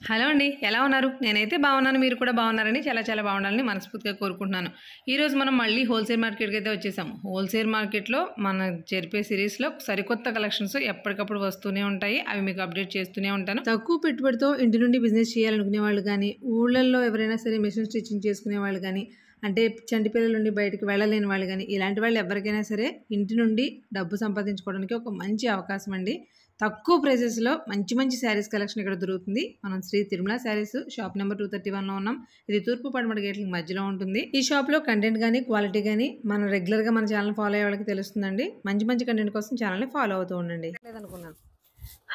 Hello అండి, ఎలా ఉన్నారు? నేనైతే బాగున్నాను. మీరు కూడా బాగున్నారని చాలా బాగుండాలని మనస్ఫూర్తిగా కోరుకుంటున్నాను. ఈరోజు మనం మళ్ళీ హోల్సేల్ మార్కెట్కి అయితే వచ్చేసాము. హోల్సేల్ మార్కెట్లో మన జరిపే సిరీస్లో సరికొత్త కలెక్షన్స్ ఎప్పటికప్పుడు వస్తూనే ఉంటాయి. అవి మీకు అప్డేట్ చేస్తూనే ఉంటాను. తక్కువ పెట్టుబడితో ఇంటి నుండి బిజినెస్ చేయాలనుకునే వాళ్ళు కానీ, ఊళ్ళల్లో ఎవరైనా సరే మిషన్ స్టిచ్చింగ్ చేసుకునే వాళ్ళు కానీ, అంటే చంటి పిల్లల నుండి బయటకు వెళ్ళలేని వాళ్ళు కానీ, ఇలాంటి వాళ్ళు ఎవరికైనా సరే ఇంటి నుండి డబ్బు సంపాదించుకోవడానికి ఒక మంచి అవకాశం అండి. తక్కువ ప్రైసెస్లో మంచి శారీస్ కలెక్షన్ ఇక్కడ దొరుకుతుంది. మనం శ్రీ తిరుమల శారీస్ షాప్ నెంబర్ 231లో ఉన్నాం. ఇది తూర్పు పడమటి గేట్ల మధ్యలో ఉంటుంది. ఈ షాప్లో కంటెంట్ కానీ క్వాలిటీ కానీ మనం రెగ్యులర్గా మన ఛానల్ ఫాలో అయ్యే వాళ్ళకి తెలుస్తుందండి. మంచి కంటెంట్ కోసం ఛానల్ని ఫాలో అవుతూ ఉండండి. లేదనుకున్నాను.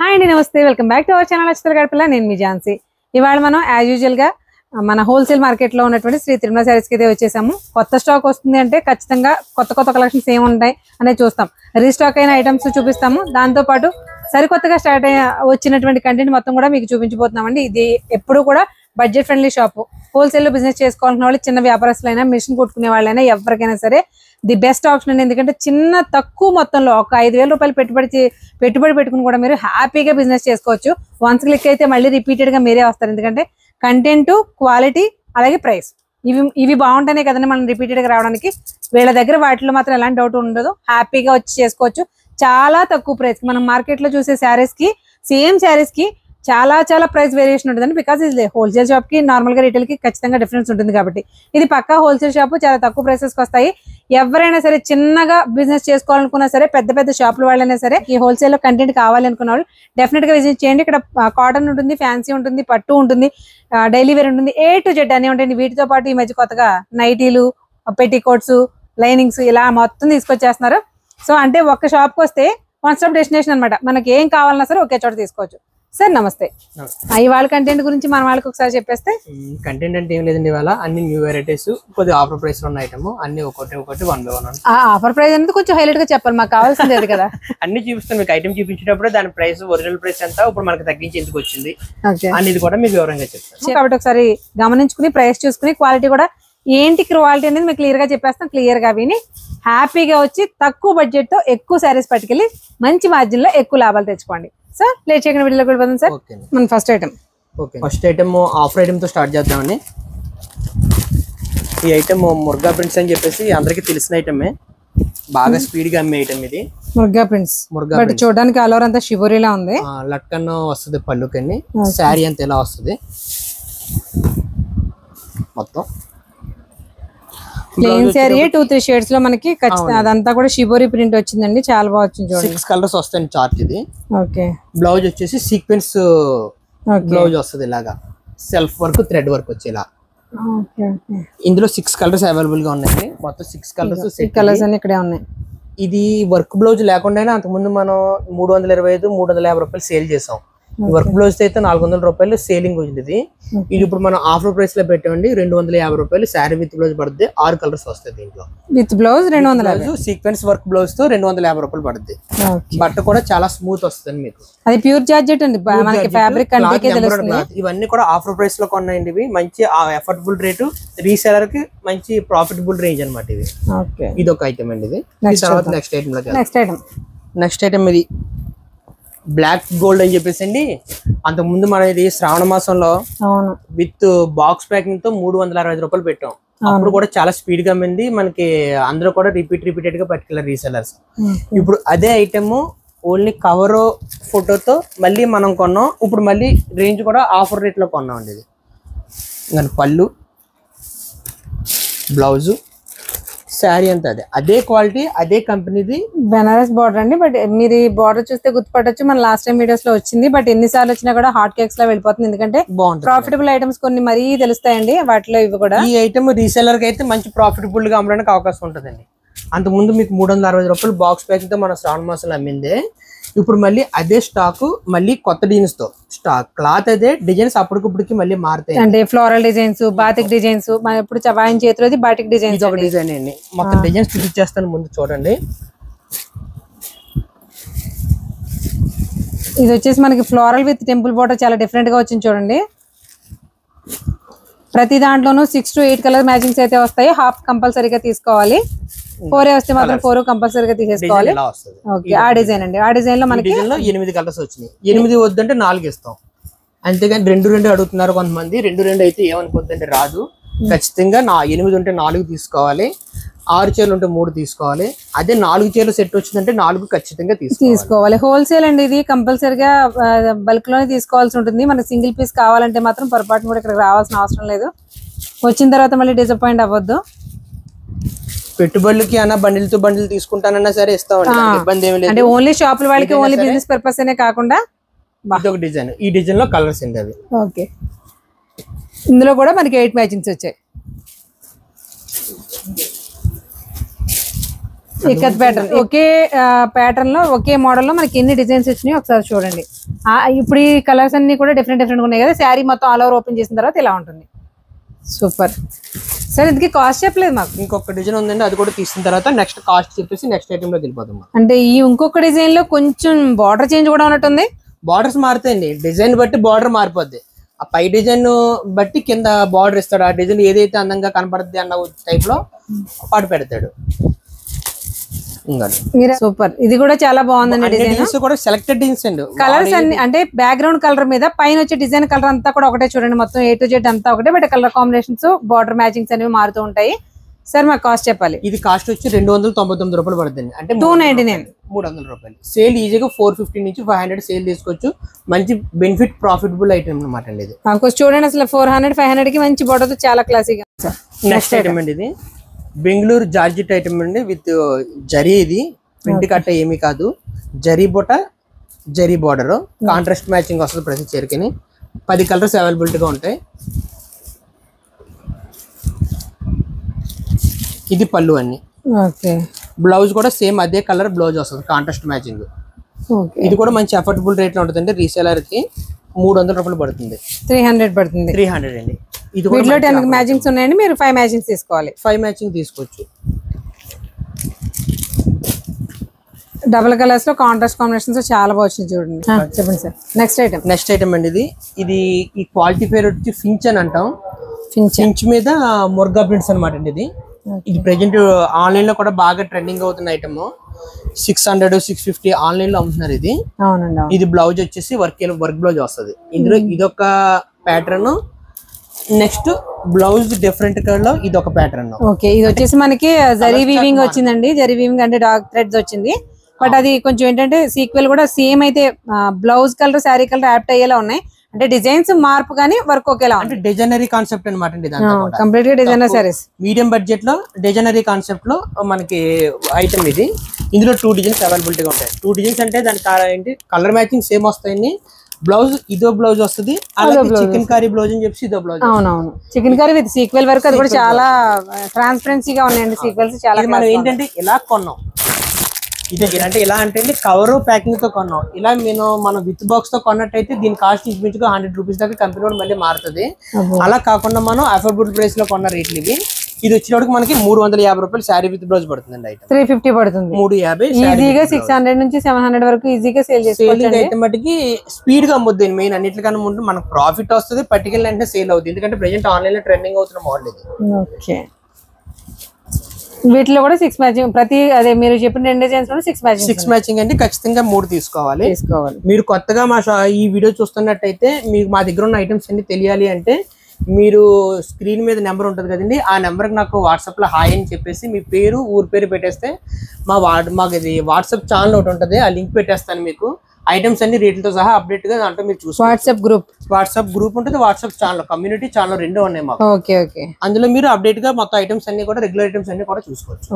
హాయ్ అండి, నమస్తే, welcome back to our channel అక్షతల గడపల. నేను మీ ఝాన్సీ. ఇవాళ మనం యాజ్ యూజువల్గా మన హోల్సేల్ మార్కెట్లో ఉన్నటువంటి శ్రీ తిరుమల శారీస్కి అయితే వచ్చేసాము. కొత్త స్టాక్ వస్తుంది అంటే ఖచ్చితంగా కొత్త కలెక్షన్స్ ఏముంటాయి అనేది చూస్తాం. రీస్టాక్ అయిన ఐటమ్స్ చూపిస్తాము. దాంతోపాటు సరికొత్తగా స్టార్ట్ వచ్చినటువంటి కంటెంట్ మొత్తం కూడా మీకు చూపించబోతున్నామండి. ఇది ఎప్పుడు కూడా బడ్జెట్ ఫ్రెండ్లీ షాపు. హోల్సేల్లో బిజినెస్ చేసుకోవాల్సిన వాళ్ళు, చిన్న వ్యాపారస్తులైనా, మిషన్ కుట్టుకునే వాళ్ళైనా ఎవరికైనా సరే ది బెస్ట్ ఆప్షన్ అండి. ఎందుకంటే తక్కువ మొత్తంలో ఒక 5,000 రూపాయలు పెట్టుబడి పెట్టుకుని కూడా మీరు హ్యాపీగా బిజినెస్ చేసుకోవచ్చు. వన్స్ క్లిక్ అయితే మళ్ళీ రిపీటెడ్గా మీరే వస్తారు. ఎందుకంటే కంటెంట్, క్వాలిటీ, అలాగే ప్రైస్ ఇవి బాగుంటేనే కదండి మనం రిపీటెడ్గా రావడానికి. వీళ్ళ దగ్గర వాటిలో మాత్రం ఎలాంటి డౌట్ ఉండదు. హ్యాపీగా వచ్చి చేసుకోవచ్చు. చాలా తక్కువ ప్రైస్. మనం మార్కెట్లో చూసే శారీస్ కి, సేమ్ శారీస్ కి చాలా ప్రైస్ వేరియేషన్ ఉంటుందండి. బికాస్ ఇది హోల్సేల్ షాప్ కి, నార్మల్ గా రిటైల్ కి ఖచ్చితంగా డిఫరెన్స్ ఉంటుంది. కాబట్టి ఇది పక్కా హోల్సేల్ షాప్. చాలా తక్కువ ప్రైసెస్ కి వస్తాయి. ఎవరైనా సరే చిన్నగా బిజినెస్ చేసుకోవాలనుకున్నా సరే, పెద్ద షాపుల వాళ్ళైనా సరే ఈ హోల్సేల్ లో కంటెంట్ కావాలి అనుకున్న వాళ్ళు డెఫినెట్ గా విజిట్ చేయండి. ఇక్కడ కాటన్ ఉంటుంది, ఫ్యాన్సీ ఉంటుంది, పట్టు ఉంటుంది, డైలీ వేర్ ఉంటుంది, A to Z అనే ఉంటుంది. వీటితో పాటు ఈ మధ్య కొత్తగా నైటీలు, పెట్టికోట్స్, లైనింగ్స్ ఇలా మొత్తం తీసుకొచ్చేస్తున్నారు. సో అంటే ఒక్క షాప్కి వస్తే వన్ స్టాప్ డెస్టినేషన్ అనమాట. మనకి ఏం కావాలన్నా సరే ఒకే చోట తీసుకోవచ్చు. సార్ నమస్తే. ఇవాళ కంటెంట్ గురించి మన వాళ్ళకి ఒకసారి చెప్పేస్తే. కంటెంట్ అంటే ఏం లేదండి, ఇవాళ అన్ని న్యూ వెరైటీస్, కొద్దిగా ఆఫర్ ప్రైస్ ఉన్న ఐటమ్ అన్ని ఒకటి 1 by 1. ఆఫర్ ప్రైస్ అనేది కొంచెం హైలైట్ గా చెప్పాలి, మాకు కావాల్సింది అది కదా. అన్ని చూపిస్తాను మీకు. ఐటమ్ చూపించేటప్పుడు దాని ప్రైస్, ఒరిజినల్ ప్రైస్ ఎంత, ఇప్పుడు మనకి తగ్గించి ఎందుకు వచ్చింది అనేది కూడా మీకు వివరంగా చెప్తాను. కాబట్టి ఒకసారి గమనించుకుని ప్రైస్ చూసుకుని క్వాలిటీ కూడా ఏంటి క్వాలిటీ అనేది మీకు క్లియర్ గా చెప్పేస్తాం. క్లియర్ గా విని హ్యాపీగా వచ్చి తక్కువ బడ్జెట్ తో ఎక్కువ శారీస్ పట్టుకెళ్ళి మంచి మార్జిన్ లో ఎక్కువ లాభాలు తెచ్చుకోండి. సార్ లేట్ చేయకుండా వీడియోలో కూడా పోదాం సార్. మన ఫస్ట్ ఐటమ్ ఆఫర్ ఐటమ్ తో స్టార్ట్ చేద్దామని. ఈ ఐటమ్ ముర్గా ప్రింట్స్ అని చెప్పేసి అందరికి తెలిసిన ఐటమే, బాగా స్పీడ్ గా అమ్మే ఐటమ్ ఇది. ముర్గా ప్రింట్స్ చూడడానికి ఆల్ ఓవర్ అంతా షిబోరీలా ఉంది. లట్కన్ వస్తుంది పళ్ళుకని, శారీ అంతా ఇలా వస్తుంది మొత్తం. ప్లెయిన్ శారీ 2-3 షేడ్స్ లో మనకి అదంతా కూడా షిబోరి ప్రింట్ వచ్చిందండి. చాలా బాగా వచ్చింది. 6 కలర్స్ వస్తాయి చార్ట్ ఇది. ఓకే. బ్లౌజ్ వచ్చేసి సీక్వెన్స్ బ్లౌజ్ వస్తుంది, ఇలాగా సెల్ఫ్ వర్క్, థ్రెడ్ వర్క్ వచ్చేలా. ఇందులో 6 కలర్స్ అవైలబుల్ గా ఉన్నాయి. మొత్తం 6 కలర్స్ అన్ని ఇక్కడే ఉన్నాయి. ఇది వర్క్ బ్లౌజ్ లేకుండా అంతకుముందు మనం 325-350 రూపాయలు సేల్ చేసాం. వర్క్ బ్లౌజ్ అయితే 400 రూపాయలు సేలింగ్ ఉంది. ఇది ఇప్పుడు మనం ఆఫర్ ప్రైస్ లో పెట్టండి 250 రూపాయలు. శారీ విత్ బ్లౌజ్ పడుతుంది. 6 కలర్స్ వస్తాయి దీంట్లో. With blouse 250. Sequence work blouse తో 250 రూపాయలు పడుతుంది. బట్ట కూడా చాలా స్మూత్ వస్తుంది మీకు. అది ప్యూర్ జార్జెట్ అండి, మనకి ఫ్యాబ్రిక్ అంటే తెలుస్తుంది. ఇవన్నీ కూడా ఆఫర్ ప్రైస్ లో కొన్నాయండి. ఇవి మంచి ఎఫర్డబుల్ రేటు, రీసెలర్ కి మంచి ప్రాఫిటబుల్ రేంజ్ అనమాట ఇది. ఇది ఒక ఐటమ్ అండి. ఇది తర్వాత నెక్స్ట్ ఐటమ్ ఇది బ్లాక్ గోల్డ్ అని చెప్పేసి అండి. అంతకు ముందు మనం ఇది శ్రావణ మాసంలో విత్ బాక్స్ ప్యాకింగ్ తో 365 రూపాయలు పెట్టాం. అప్పుడు కూడా చాలా స్పీడ్ గా అమ్మింది మనకి. అందరూ కూడా రిపీటెడ్ గా పట్టుకెళ్ళారు రీసెలర్స్. ఇప్పుడు అదే ఐటమ్ ఓన్లీ కవర్ ఫోటోతో మళ్ళీ మనం కొన్నాం. ఇప్పుడు మళ్ళీ రేంజ్ కూడా ఆఫర్ రేట్ లో కొన్నాం అండి. ఇది పళ్ళు, బ్లౌజు, శారీ అంతా అదే క్వాలిటీ, అదే కంపెనీది బెనారస్ బార్డర్ అండి. బట్ మీరు ఈ బార్డర్ చూస్తే గుర్తుపట్టొచ్చు, మన లాస్ట్ టైం వీడియోస్ లో వచ్చింది. బట్ ఎన్నిసార్లు వచ్చినా కూడా హాట్ కేక్స్ లా వెళ్ళిపోతుంది. ఎందుకంటే ప్రాఫిటబుల్ ఐటమ్స్ కొన్ని మరీ తెలుస్తాయండి వాటిలో. ఇవి కూడా ఈ ఐటమ్ రీసెలర్ కి అయితే మంచి ప్రాఫిటబుల్ గా అమ్మడానికి అవకాశం ఉంటుందండి. అంతకుముందు మీకు 360 రూపాయలు బాక్స్ ప్యాకింగ్ తో మన శ్రావణ మాసంలో అమ్మిందే. ఇప్పుడు మళ్ళీ అదే స్టాక్, మళ్ళీ కొత్త డిజైన్స్ తో స్టాక్, క్లాత్ అదే, డిజైన్స్ అప్పటికప్పటికి మళ్ళీ మారుతాయి. అంటే ఫ్లోరల్ డిజైన్స్, బాతిక్ డిజైన్స్, ఇప్పుడు చవాయిన్ చేతిలో బాటిక్ డిజైన్స్. ఒక డిజైన్ అండి. మొత్తం డిజైన్స్ చూపించేస్తాను, ముందు చూడండి. ఇది వచ్చేసి మనకి ఫ్లోరల్ విత్ టెంపుల్ బోర్డర్ చాలా డిఫరెంట్ గా వచ్చింది చూడండి. ప్రతి దాంట్లోనూ 6 to 8 కలర్ మ్యాచింగ్స్ అయితే వస్తాయి. హాఫ్ కంపల్సరీగా తీసుకోవాలి. 4 వస్తే మాత్రం 4 కంపల్సరీగా తీసేసుకోవాలి. ఓకే. ఆ డిజైన్ అండి. ఆ డిజైన్ లో మనకి 8 కలర్స్ వచ్చినాయి. 8 వద్దంటే 4 ఇస్తాం. అంతేగాని 2 అడుగుతున్నారు కొంతమంది. 2 అయితే ఏమనుకోద్దంటే రాదు. ఖచ్చితంగా 8 ఉంటే 4 తీసుకోవాలి, 6 చీరలు ఉంటే 3 తీసుకోవాలి. అదే 4 చీరలు సెట్ వచ్చిందంటే 4 ఖచ్చితంగా తీసుకోవాలి. హోల్సేల్ అండి ఇది, కంపల్సరిగా బల్క్ లోనే తీసుకోవాల్సి ఉంటుంది. మనకి సింగిల్ పీస్ కావాలంటే మాత్రం పొరపాటున కూడా ఇక్కడికి రావాల్సిన అవసరం లేదు. వచ్చిన తర్వాత మళ్ళీ డిసప్పాయింట్ అవ్వద్దు. పెట్టుబడులకి అన్న బండిల్తో బండిల్ తీసుకుంటానన్నా సరే ఇస్తామండి, ఇబ్బంది ఏమి లేదు. అంటే ఓన్లీ షాపుల వాళ్ళకి ఓన్లీ బిజినెస్ పర్పస్ అనే కాకుండా ఇదొక డిజైన్, ఈ డిజైన్ లో కలర్స్ అండి అవి. ఓకే, ఇందులో కూడా మనకి 8 మ్యాచింగ్స్ వచ్చాయి. ఇక్కత్ ప్యాటర్న్, ఒకే ప్యాటర్న్ లో ఒకే మోడల్ లో మనకి ఎన్ని డిజైన్స్ వచ్చినాయి ఒకసారి చూడండి. ఇప్పుడు ఈ కలర్స్ అన్ని కూడా డిఫరెంట్ ఉన్నాయి కదా. శారీ మొత్తం ఆల్ ఓవర్ ఓపెన్ చేసిన తర్వాత ఇలా ఉంటుంది. Super sir. ఇందుకే కాస్ట్ చెప్పలేదు మాకు. ఇంకొక డిజైన్ ఉందండి, అది కూడా తీసిన తర్వాత నెక్స్ట్ కాస్ట్ చెప్పేసి నెక్స్ట్ ఐటమ్ లో వెళ్ళిపోతాం. అంటే ఈ ఇంకొక డిజైన్ లో కొంచెం బార్డర్ చేంజ్ కూడా ఉన్నట్టుంది. బార్డర్స్ మారుతాయండి, డిజైన్ బట్టి బార్డర్ మారిపోద్ది. ఆ పై డిజైన్ బట్టి కింద బార్డర్ ఇస్తాడు. ఆ డిజైన్ ఏదైతే అందంగా కనపడుద్ది అన్న టైప్ లో పాటు పెడతాడు. సూపర్, ఇది కూడా చాలా బాగుందండి. డిజైన్ కూడా సెలెక్టెడ్ డిజైన్స్ అండి. కలర్స్ అన్ని అంటే బ్యాక్గ్రౌండ్ కలర్ మీద పైన వచ్చే డిజైన్ కలర్ అంతా కూడా ఒకటే చూడండి. మొత్తం A to Z అంతా ఒకటే, but colour combinations border matchings అనేవి మారుతూ ఉంటాయి. సార్ మాకు కాస్ట్ చెప్పాలి. ఇది కాస్ట్ వచ్చి 299 రూపాయలు పడుతుంది, అంటే 299, 300 రూపాయలు. సేల్ ఈజీగా 450 నుంచి 500 సేల్ తీసుకోవచ్చు. మంచి బెనిఫిట్ ప్రాఫిటబుల్ ఐటమ్ అనమాట అండి ఇది. చూడండి అసలు 400, 500 కి మంచి బార్డర్ తో చాలా క్లాసీగా. నెక్స్ట్ ఐటమ్ అండి ఇది బెంగళూరు జార్జెట్ ఐటమ్ అండి, విత్ జరీ. ఇది ప్రింట్ కట్ట ఏమీ కాదు, జరీ బొట జరీ బార్డర్, కాంట్రాస్ట్ మ్యాచింగ్ వస్తుంది ప్రతి చీరకిని. 10 కలర్స్ అవైలబిలిటీగా ఉంటాయి. ఇది పళ్ళు అన్ని. బ్లౌజ్ కూడా సేమ్ అదే కలర్ బ్లౌజ్ వస్తుంది, కాంట్రాస్ట్ మ్యాచింగ్. ఇది కూడా మంచి అఫోర్డబుల్ రేట్ లో ఉంటుంది. రీసేలర్ కి 300 రూపాయలు పడుతుంది, 300 పడుతుంది. 300 అండి. ఇది వీటిలో 10 మ్యాచింగ్స్ ఉన్నాయండి, మీరు 5 మ్యాచింగ్స్ తీసుకోవాలి. 5 మ్యాచింగ్ తీసుకోవచ్చు. డబుల్ కలర్స్ లో కాంట్రాస్ట్ కాంబినేషన్స్ చాలా బాగుంది చూడండి. చెప్పండి సార్. నెక్స్ట్ ఐటమ్ అండి ఇది ఈ క్వాలిటీ పేరు వచ్చి ఫించ్ అని అంటాం. ఫించ్ మీద ముర్గా ప్రింట్స్ అనమాట అండి. ఇది ప్రెజెంట్ ఆన్లైన్ లో కూడా బాగా ట్రెండింగ్ అవుతున్న ఐటమ్. 600, 650 ఆన్లైన్ లో అమ్ముతున్నారు ఇది. ఇది బ్లౌజ్ వచ్చేసి వర్క్ బ్లౌజ్ వస్తుంది. ఇందులో ఇదొక pattern, next blouse different colour లో ఇదొక ప్యాటర్న్. ఓకే, ఇది వచ్చేసి మనకి జరీ వీవింగ్ వచ్చిందండి. జరీ వీవింగ్ అంటే డార్క్ థ్రెడ్స్ వచ్చింది, బట్ అది కొంచెం ఏంటంటే సీక్వెల్ కూడా సేమ్ అయితే blouse colour sari colour apt అయ్యేలా ఉన్నాయి. అంటే డిజైన్స్ మార్పు కానీ వర్క్ ఒకేలా అంటే డిజైనరీ కాన్సెప్ట్ అనమాట అండి. కంప్లీట్ గా డిజైనర్ సారీస్ మీడియం బడ్జెట్ లో డిజైనరీ కాన్సెప్ట్ లో మనకి ఐటమ్ ఇది. ఇందులో 2 డిజైన్స్ అవైలబిలిటీగా ఉంటాయి. 2 డిజైన్స్ అంటే దానికి ఏంటి కలర్ మ్యాచింగ్ సేమ్ వస్తాయండి. బ్లౌజ్ ఇదో బ్లౌజ్ వస్తుంది, అలాగే చికెన్ కర్రీ బ్లౌజ్ అని చెప్పి ఇదో బ్లౌజ్. అవునవును, chicken curry with sequel work. అది కూడా చాలా ట్రాన్స్పరెన్సీగా ఉన్నాయండి సీక్వెల్స్. చాలా మనం ఏంటంటే ఇలా కొన్నాం, ఇది అంటే ఇలా అంటే కవర్ ప్యాకింగ్ తో కొన్నాం. ఇలా మనం విత్ బాక్స్ తో కొన్నట్టయితే దీని కాస్ట్ ఇంచుమించుగా 100 రూపీస్ దాకా కంపెనీ కూడా మళ్ళీ మారుతుంది. అలా కాకుండా మనం అఫోర్డబుల్ ప్రైస్ లో కొన్న రేట్లు ఇవి. ఇది వచ్చేటప్పుడు మనకి 350 రూపాయలు శారీ విత్ బ్లౌజ్ పడుతుంది. ఐటమ్ 350 పడుతుంది. 350 ఈజీగా 600 నుంచి 700 వరకు ఈజీగా సేల్ చేసుకోవచ్చు. అయితే మటుకి స్పీడ్ గా అమ్ముద్ది. మెయిన్ అన్నిటికన్నా ముందు మనకు ప్రాఫిట్ వస్తుంది, పర్టికులర్ అంటే సేల్ అవుతుంది. ఎందుకంటే ప్రెజెంట్ ఆన్లైన్ లో ట్రెండింగ్ అవుతున్న మోడల్ ఇది. ఓకే, వీటిలో కూడా 6 మ్యాచింగ్ ప్రతి అదే మీరు చెప్పిన 2 డిజైన్స్ లో 6 మ్యాచింగ్ అంటే ఖచ్చితంగా 3 తీసుకోవాలి. మీరు కొత్తగా ఈ వీడియో చూస్తున్నట్టయితే మీకు మా దగ్గర ఉన్న ఐటమ్స్ అన్ని తెలియాలి అంటే మీరు స్క్రీన్ మీద నెంబర్ ఉంటుంది కదండి, ఆ నెంబర్కి నాకు వాట్సాప్లో హాయ్ అని చెప్పేసి మీ పేరు ఊరి పేరు పెట్టేస్తే మాకు ఇది వాట్సాప్ ఛానల్ ఒకటి ఉంటుంది, ఆ లింక్ పెట్టేస్తాను. మీకు ఐటమ్స్ అన్ని రేట్లతో సహా అప్డేట్ గా దాంట్లో మీరు చూసుకోవచ్చు. వాట్సాప్ గ్రూప్ ఉంటుంది, వాట్సాప్ ఛానల్, కమ్యూనిటీ ఛానల్ 2 ఉన్నాయి మాకు. అందులో మీరు అప్డేట్ గా మొత్తం ఐటమ్స్ అన్ని కూడా రెగ్యులర్ ఐటమ్స్ అన్ని కూడా చూసుకోవచ్చు.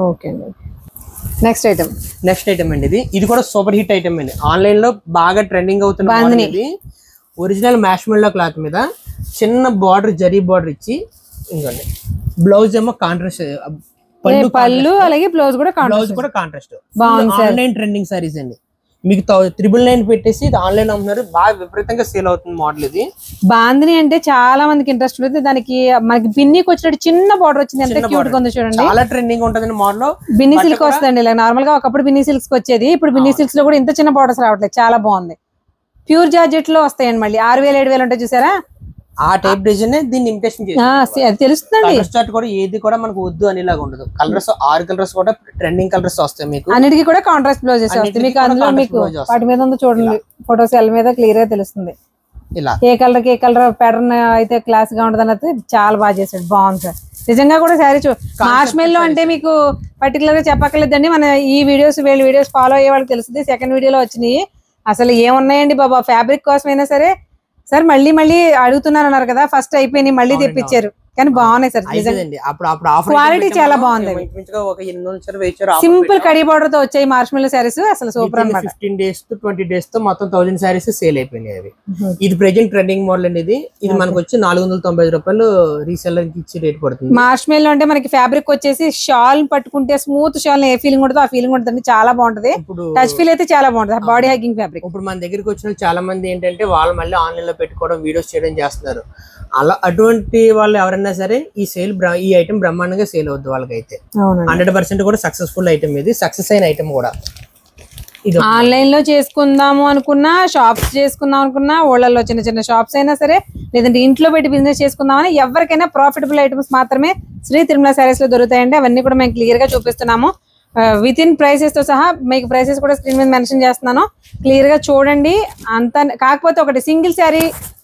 నెక్స్ట్ ఐటమ్ అండి ఇది కూడా సూపర్ హిట్ ఐటమ్ అండి. ఆన్లైన్ లో బాగా ట్రెండింగ్ అవుతుంది. ఇది ఒరిజినల్ మ్యాష్మెల్లో క్లాత్ మీద చిన్న బార్డర్ జరీ బార్డర్ ఇచ్చి, ఇంకోండి బ్లౌజ్ ఏమో కాంట్రాస్ట్, పళ్ళు అలాగే బ్లౌజ్ కూడా కాంట్రాస్ట్. ఆన్లైన్ ట్రెండింగ్ సారీస్ అండి. మీకు 999 పెట్టేసి ఇది ఆన్లైన్ అమ్ముతున్నారు, బాగా విపరీతంగా సేల్ అవుతుంది మోడల్ ఇది. బాందిని అంటే చాలా మందికి ఇంట్రెస్ట్ ఉంటుంది. దానికి మనకి బిన్నీకి వచ్చినట్టు చిన్న బార్డర్ వచ్చింది, ఎంత క్యూట్ గా ఉందో చూడండి. చాలా ట్రెండింగ్ ఉంటుంది మోడల్. బిన్నీ సిల్క్ వస్తుంది ఇలా నార్మల్ గా, ఒకప్పుడు బిన్నీ సిల్క్స్ వచ్చేది, ఇప్పుడు బిన్నీ సిల్క్స్ లో కూడా ఇంత చిన్న బార్డర్స్ రావట్లేదు, చాలా బాగుంది. ప్యూర్ జార్జెట్ లో వస్తాయండి, మళ్ళీ 6000 7000 ఉంటాయి చూసారా, ఆ టైప్ డిజైన్ దీన్ని ఇమిటేషన్ చేసి తెలుస్తుంది. స్టార్ట్ కూడా ఏది కూడా మనకు వద్దు అనేలాగా ఉండదు. కలర్స్ 6 కలర్స్ కూడా ట్రెండింగ్ కలర్స్ వస్తాయి మీకు. అన్నిటికీ కూడా కాంట్రాస్ట్ బ్లౌజెస్ వస్తాయి మీకు. అందులో మీకు వాటి మీద ఉందో చూడండి ఫోటోస్, ఎల్ మీద క్లియర్ గా తెలుస్తుంది. ఇలా ఏ కలర్ ప్యాటర్న్ అయితే క్లాస్ గా ఉంటుంది అన్నది చాలా బాగా చేశాడు. బాగుంది సార్ నిజంగా కూడా శారీ మార్ష్మెల్లో అంటే మీకు పర్టికులర్ గా చెప్పక్కర్లేదండి. మన ఈ వీళ్ళ వీడియోస్ ఫాలో అయ్యే వాళ్ళకి తెలుస్తుంది. సెకండ్ వీడియోలో వచ్చినాయి అసలు ఏమున్నాయండి బాబా. ఫ్యాబ్రిక్ కోసమైనా సరే సార్ మళ్ళీ అడుగుతున్నారు అన్నారు కదా, ఫస్ట్ అయిపోయినాయి మళ్ళీ తెప్పించారు కానీ బాగున్నాయి సార్ క్వాలిటీ చాలా బాగుంది. సింపుల్ కడీ బార్డర్ తో వచ్చాయి మార్ష్మెల్లో శారీస్ అసలు సూపర్ అన్నమాట. 15 days to 20 days తో మొత్తం 1000 శారీస్ సేల్ అయిపోయినాయి అవి. ఇది ప్రెజెంట్ ట్రెండింగ్ మోడల్ అండి. ఇది మనకు వచ్చి 495 రూపాయలు రీసెల్లర్ కి ఇచ్చి రేట్ పడుతుంది. మార్ష్మెల్లో అంటే మనకి ఫ్యాబ్రిక్ వచ్చేసి షాల్ పట్టుకుంటే స్మూత్ షాల్ ఏ ఫీలింగ్ ఉంటుందో ఆ ఫీలింగ్ ఉంటుంది, చాలా బాగుంటది. టచ్ ఫీల్ అయితే చాలా బాగుంటుంది, బాడీ హగ్గింగ్ ఫ్యాబ్రిక్. ఇప్పుడు మన దగ్గరికి వచ్చిన చాలా మంది ఏంటంటే వాళ్ళు మళ్ళీ ఆన్లైన్ లో పెట్టుకోవడం వీడియోస్ చేయడం చేస్తున్నారు. అలా అటువంటి వాళ్ళు ఎవరైనా సరే ఈ ఐటమ్ బ్రహ్మాండంగా సేల్ అవుద్ది వాళ్ళకైతే. 100% కూడా సక్సెస్ఫుల్ ఐటమ్, ఇది సక్సెస్ అయిన ఐటమ్ కూడా. ఆన్లైన్ లో చేసుకుందాము అనుకున్నా, షాప్స్ చేసుకుందాం అనుకున్నా, ఊళ్ళల్లో చిన్న షాప్స్ అయినా సరే, లేదంటే ఇంట్లో పెట్టి బిజినెస్ చేసుకుందామని ఎవరికైనా ప్రాఫిటబుల్ ఐటమ్స్ మాత్రమే శ్రీ తిరుమల శారీస్ లో దొరుకుతాయండి. అవన్నీ కూడా మేము క్లియర్ గా చూపిస్తున్నాము. విత్ ఇన్ ప్రైసెస్ తో సహా మీకు ప్రైసెస్ కూడా స్క్రీన్ మీద మెన్షన్ చేస్తున్నాను, క్లియర్ గా చూడండి. అంత కాకపోతే ఒకటి సింగిల్ శారీ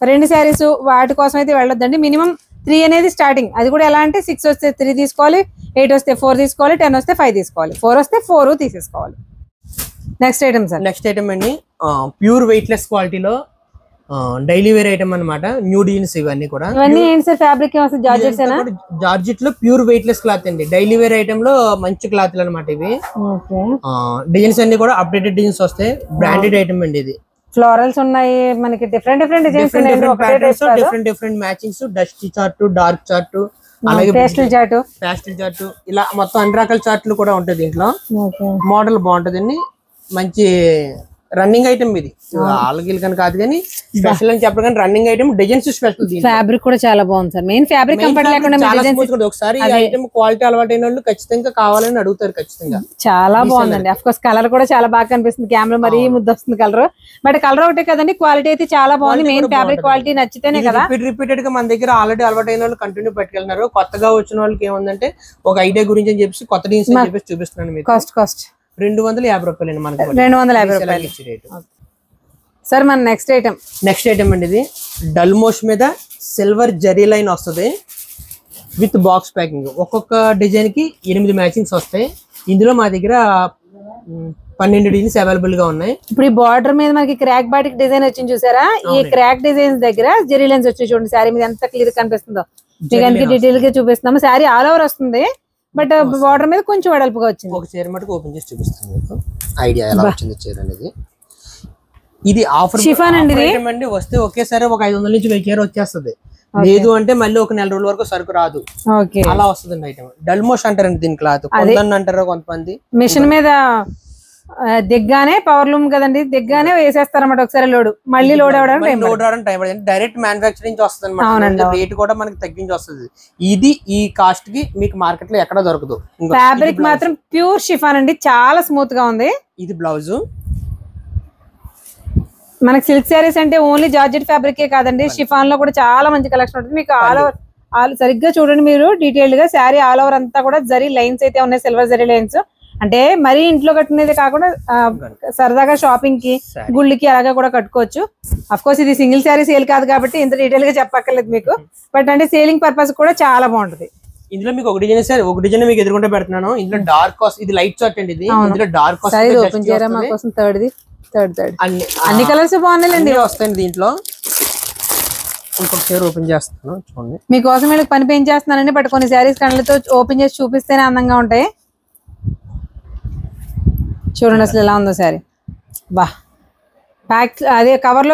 2 శారీస్ వాటి కోసం అయితే వెళ్ళొద్దండి. మినిమం 3 అనేది స్టార్టింగ్. అది కూడా ఎలా అంటే 6 వస్తే 3 తీసుకోవాలి, 8 వస్తే 4 తీసుకోవాలి, 10 వస్తే 5 తీసుకోవాలి, 4 వస్తే 4 తీసేసుకోవాలి. Next item sir. Next item అండి ప్యూర్ వెయిట్ లెస్ క్వాలిటీలో డైలీ వేర్ ఐటమ్ అన్నమాట. న్యూ డిజైన్స్ ఇవన్నీ కూడా. ఇవన్నీ ఏంటి సార్ ఫ్యాబ్రిక్ జార్జెట్స్ ఏనా? జార్జెట్ లో ప్యూర్ వెయిట్ లెస్ క్లాత్ అండి. డైలీ వేర్ ఐటమ్ లో మంచి క్లాత్ అన్నమాట ఇవి. డిజైన్స్ అన్ని కూడా అప్డేటెడ్ డిజైన్స్ వస్తాయి. బ్రాండెడ్ ఐటమ్ అండి ఇది. ఫ్లోరల్స్ ఉన్నాయి మనకి, different designs, different matchings, dust chart, dark chart, అలాగే పేస్టల్ చార్ట్, ఇలా మొత్తం అన్ని రకాల చార్ట్లు కూడా ఉంటాయి దీంట్లో. మోడల్ బాగుంటదండి, మంచి రన్నింగ్ ఐటమ్ ఇది. ఆలగిల్ కనుక కాదు కానీ స్పెషల్ అని చెప్పడం కానీ running item. Designs special, fabric కూడా చాలా బాగుంది సార్. మెయిన్ ఫ్యాబ్రిక్ కంఫర్ట్ లేకుండా ఒకసారి ఈ ఐటమ్ క్వాలిటీ అలవాటైన వాళ్ళు ఖచ్చితంగా కావాలని అడుగుతారు. ఖచ్చితంగా చాలా బాగుందండి. అఫ్ కోర్స్ కలర్ కూడా చాలా బాగా కనిపిస్తుంది. కెమెరా మరీ ముద్దు వస్తుంది కలర్, బట్ కలర్ ఒకటే కదండి, క్వాలిటీ అయితే చాలా బాగుంది. మెయిన్ ఫ్యాబ్రిక్ క్వాలిటీ నచ్చితేనే కదా. రిపీటెడ్ గా మన దగ్గర ఆల్రెడీ అలవాటైన వాళ్ళు కంటిన్యూ పెట్టుకెళ్తున్నారు. కొత్తగా వచ్చిన వాళ్ళకి ఏముందంటే ఒక ఐడియా గురించి అని చెప్పి కొత్త డిజైన్స్ అని చెప్పేసి చూపిస్తున్నాను మీకు. కాస్ట్ 250 రూపాయలు మనకి. 250 రూపాయలు సార్. మన నెక్స్ట్ ఐటమ్ అండి ఇది డల్మోష్ మీద సిల్వర్ జరీ లైన్ వస్తుంది విత్ బాక్స్ ప్యాకింగ్. ఒక్కొక్క డిజైన్ కి 8 మ్యాచింగ్స్ వస్తాయి. ఇందులో మా దగ్గర 12 డిజైన్స్ అవైలబుల్ గా ఉన్నాయి. ఇప్పుడు ఈ బార్డర్ మీద మనకి క్రాక్ బాటిక్ డిజైన్ వచ్చింది చూసారా? ఈ క్రాక్ డిజైన్స్ దగ్గర జరీ లైన్స్ వచ్చి చూడండి. శారీ మీద ఎంత క్లియర్ కనిపిస్తుందో మీకు డీటెయిల్ గా చూపిస్తున్నాము. శారీ ఆల్ ఓవర్ వస్తుంది, బట్ బార్డర్ మీద కొంచెం వెడల్పుగా వచ్చింది. ఒక చీర మటుకు ఓపెన్ చేసి చూపిస్తాను మీకు ఐడియా ఎలా వచ్చింది చీర అనేది. ఇది ఆఫర్ షిఫాన్ అండి. వస్తే ఒకేసారి ఒక 500 నుంచి 1000 చీర వచ్చేస్తుంది. లేదు అంటే మళ్ళీ ఒక 4 రోజుల వరకు సరుకు రాదు, అలా వస్తుంది ఐటమ్. డల్మోష్ అంటారండి దీని క్లాత్, కొందని అంటారు కొంతమంది. మిషన్ మీద దిగ్గానే పవర్ లూమ్ కదండి, దిగ్గానే వేసేస్తారన్నమాట ఒకసారి లోడ్, మళ్ళీ లోడ్ అవడానికి టైం పడుతుంది. డైరెక్ట్ మ్యానుఫాక్చరింగ్ వస్తుంది అనమాట. రేట్ కూడా మనకి తగ్గించి వస్తుంది. ఇది ఈ కాస్ట్ కి మీకు మార్కెట్ లో ఎక్కడ దొరకదు. ఫ్యాబ్రిక్ మాత్రం ప్యూర్ షిఫాన్ అండి, చాలా స్మూత్ గా ఉంది. ఇది బ్లౌజ్. మనకి సిల్క్ శారీస్ అంటే ఓన్లీ జార్జెట్ ఫ్యాబ్రికే కాదండి, షిఫాన్ లో కూడా చాలా మంచి కలెక్షన్ ఉంటుంది. మీకు ఆల్ ఓవర్ సరిగ్గా చూడండి మీరు డీటెయిల్డ్ గా. శారీ ఆల్ ఓవర్ అంతా కూడా జరీ లైన్స్ అయితే ఉన్నాయి, సిల్వర్ జరీ లైన్స్. అంటే మరీ ఇంట్లో కట్టుకునేది కాకుండా సరదాగా షాపింగ్ కి, గుళ్ళకి అలాగా కూడా కట్టుకోవచ్చు. అఫ్ కోర్స్ ఇది సింగిల్ శారీ సేల్ కాదు కాబట్టి ఇంత డీటెయిల్ గా చెప్పక్కర్లేదు మీకు, బట్ అంటే సేలింగ్ పర్పస్ కూడా చాలా బాగుంటుంది. ఇందులో మీకు ఒక డిజైన్ మీకు ఎదురుకుంటే పెడుతున్నాను. ఇందులో డార్క్ కాస్ట్, ఇది లైట్ చార్ట్ అండి. ఇది ఇందులో డార్క్ కాస్ట్ ఓపెన్ చేయరా మా కోసం. థర్డ్ అన్ని కలర్స్ బాగున్నాయండి వస్తాయండి దీంట్లో. ఇంకొక చీర ఓపెన్ చేస్తాను చూడండి మీకోసం. వీళ్ళకి పని పెంచేస్తున్నానండి, బట్ కొన్ని శారీస్ కళ్ళతో ఓపెన్ చేసి చూపిస్తేనే అందంగా ఉంటాయి. చూడండి అసలు ఎలా ఉందో శారీ. బా ప్యాక్ అదే కవర్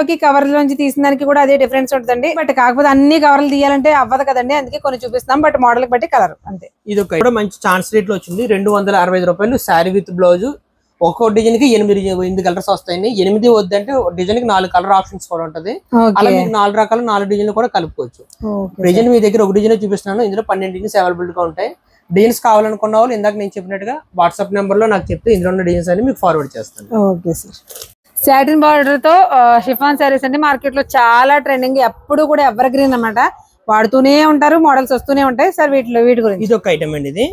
లోంచి తీసిన దానికి కూడా అదే డిఫరెన్స్ ఉంటుందండి. బట్ కాకపోతే అన్ని కవర్లు తీయాలంటే అవ్వదు కదండి, అందుకే కొన్ని చూపిస్తాం. బట్ మోడల్ బట్టి కలర్ అంతే. ఇది ఒక మంచి ఛాన్స్ రేట్ లో వచ్చింది. 265 రూపాయలు శారీ విత్ బ్లౌజ్. ఒక్కో డిజైన్ కి 8 కలర్స్ వస్తాయండి. 8 వద్దంటే డిజైన్ కి 4 కలర్ ఆప్షన్స్ కూడా ఉంటది. అలా మీకు 4 రకాల 4 డిజైన్లు కూడా కలుపుకోవచ్చు. డిజైన్ మీ దగ్గర ఒక డిజైన్ చూపిస్తున్నాను. ఇందులో 12 డిజైన్స్ అవైలబుల్ గా ఉంటాయి. డిజైన్స్ కావాలనుకున్న వాళ్ళు ఇందాక నేను చెప్పినట్టుగా వాట్సాప్ నెంబర్ లో నాకు చెప్తే ఇందులో ఉన్న డిజైన్స్ అని మీకు ఫార్వర్డ్ చేస్తాను. Okay sir. సాటిన్ బార్డర్ తో షిఫాన్ శారీస్ అండి మార్కెట్ లో చాలా ట్రెండింగ్, ఎప్పుడు కూడా ఎవర్ గ్రీన్ అన్నమాట. వాడుతూనే ఉంటారు, మోడల్స్ వస్తూనే ఉంటాయి. సార్ వీటి గురించి ఇది ఒక ఐటమ్ అండి.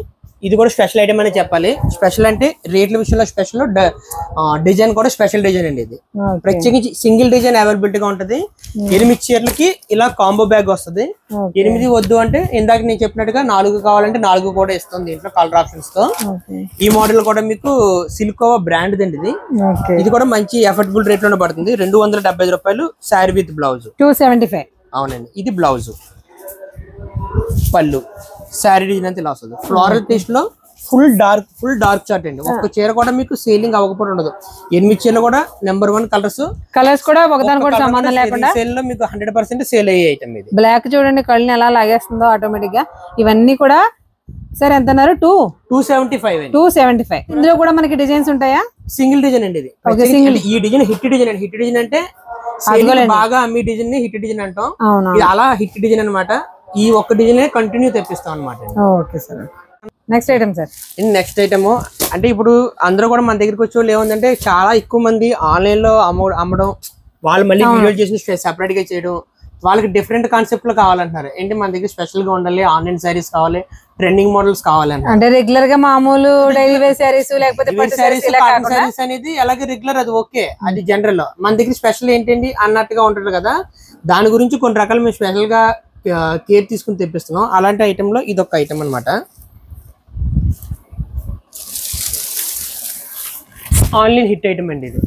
ఇది కూడా స్పెషల్ ఐటమ్ అని చెప్పాలి. స్పెషల్ అంటే రేట్ల విషయంలో స్పెషల్, డిజైన్ కూడా స్పెషల్ డిజైన్ అండి. ఇది ప్రత్యేకించి సింగిల్ డిజైన్ అవైలబిలిటీ గా ఉంటది. 8 చీరలకి ఇలా కాంబో బ్యాగ్ వస్తుంది. 8 వద్దు అంటే ఇందాక నేను చెప్పినట్టుగా 4 కావాలంటే 4 కూడా ఇస్తుంది దీంట్లో కలర్ ఆప్షన్స్ తో. ఈ మోడల్ కూడా మీకు సిల్కోవా బ్రాండ్ అండి. ఇది కూడా మంచి అఫోర్డబుల్ రేట్ లోనే పడుతుంది. 275 రూపాయలు శారీ విత్ బ్లౌజ్. 275. అవునండి. ఇది బ్లౌజ్, పళ్ళు, శారీ డిజైన్ అంతా ఇలా వస్తుంది. ఫ్లోరల్ టేస్ట్ లో ఫుల్ డార్క్ చార్ట్ అండి. ఒక్క చీర కూడా మీకు సేలింగ్ అవ్వకపోతే ఉండదు. 8 చీరలు కూడా నెంబర్ 1 కలర్స్ కూడా ఒకదాని సంబంధం లేకుండా సేల్ లో మీకు 100% సేల్ అయ్యే ఐటమ్ ఇది. బ్లాక్ చూడండి కళ్ళని ఎలా లాగేస్తుందో ఆటోమేటిక్ గా. ఇవన్నీ కూడా సరే ఎంత అన్నారు? 275. ఇందులో కూడా మనకి డిజైన్స్ ఉంటాయా? సింగిల్ డిజైన్ అండి ఇది. ఈ డిజైన్ హిట్ డిజైన్ అండి. హిట్ డిజైన్ అంటే బాగా అమ్మి డిజైన్ ని హిట్ డిజైన్ అంటాం. ఇది అలా హిట్ డిజైన్ అన్నమాట. ఈ ఒక్క డిజైన్ కంటిన్యూ తెప్పిస్తాం అనమాట. Okay sir. Next item sir. Next item అంటే ఇప్పుడు అందరూ కూడా మన దగ్గరికి వచ్చే వాళ్ళు ఏముందంటే చాలా ఎక్కువ మంది ఆన్లైన్ లో అమ్మడం, వాళ్ళు మళ్ళీ వీడియో చేసి సెపరేట్ గా చేయడం, వాళ్ళకి డిఫరెంట్ కాన్సెప్ట్ లో కావాలంటున్నారు. ఏంటి మన దగ్గర స్పెషల్ గా ఉండాలి, ఆన్లైన్ సారీస్ కావాలి, ట్రెండింగ్ మోడల్స్ కావాలంటే. అంటే రెగ్యులర్ గా మామూలు డైలీ వేర్ సారీస్ లేకపోతే సారీస్ అనేది అలాగే రెగ్యులర్ అది ఓకే, అది జనరల్ లో. మన దగ్గర స్పెషల్ ఏంటండి అన్నట్టుగా ఉంటుంది కదా, దాని గురించి కొన్ని రకాలు మేము స్పెషల్ గా కేర్ తీసుకుని తెప్పిస్తున్నాం. అలాంటి ఐటమ్ లో ఇది ఒక ఐటమ్ అనమాట. ఆన్లైన్ హిట్ ఐటమ్ అండి. ఇది